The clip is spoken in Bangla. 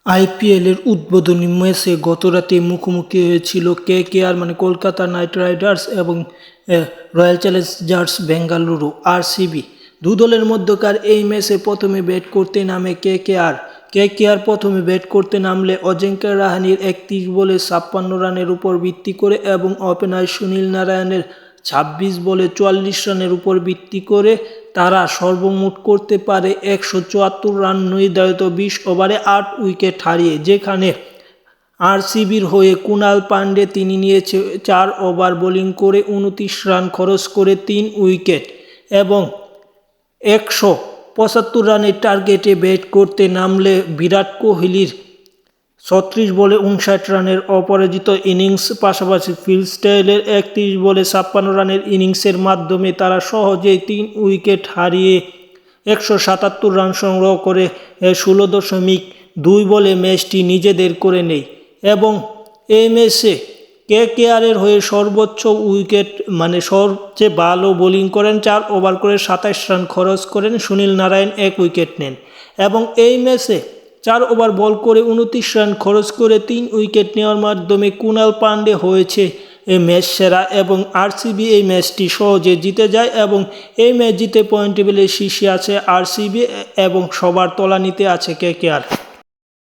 আইপিএলের উদ্বোধনী ম্যাচে গতরাতে মুখোমুখি হয়েছিল কেকেআর মানে কলকাতা নাইট রাইডার্স এবং রয়্যাল চ্যালেঞ্জার্স বেঙ্গালুরু আরসিবি। দু দলের মধ্যকার এই ম্যাচে প্রথমে ব্যাট করতে নামে কেকেআর প্রথমে ব্যাট করতে নামলে অজিঙ্ক্য রাহানের 31 বলে 56 রানের উপর ভিত্তি করে এবং ওপেনার সুনীল নারায়ণের 26 বলে 44 রানের উপর ভিত্তি করে তারা সর্বমোট করতে পারে 174 রান নির্ধারিত 20 ওভারে 8 উইকেট হারিয়ে। যেখানে আরসিবির হয়ে কুণাল পান্ডে তিনি নিয়েছে 4 ওভার বোলিং করে 29 রান খরচ করে 3 উইকেট এবং 175 রানের টার্গেটে ব্যাট করতে নামলে বিরাট কোহলির 36 বলে 59 রানের অপরাজিত ইনিংস পাশাপাশি ফিল স্টাইলের 31 বলে 56 রানের ইনিংসের মাধ্যমে তারা সহজেই 3 উইকেট হারিয়ে 177 রান সংগ্রহ করে 16.2 বলে ম্যাচটি নিজেদের করে নেয় এবং এই ম্যাচে কেকেআরের হয়ে সর্বোচ্চ উইকেট সবচেয়ে ভালো বোলিং করেন 4 ওভার করে 27 রান খরচ করেন সুনীল নারায়ণ 1 উইকেট নেন এবং এই ম্যাচে 4 ওভার বল করে 29 রান খরচ করে 3 উইকেট নেওয়ার মাধ্যমে কুণাল পান্ডে হয়েছে এই ম্যাচ সেরা এবং আরসিবি এই ম্যাচটি সহজে জিতে যায় এবং এই ম্যাচ জিতে পয়েন্ট টেবিলের শীর্ষে আছে আরসিবি এবং সবার তলানিতে আছে কেকেআর।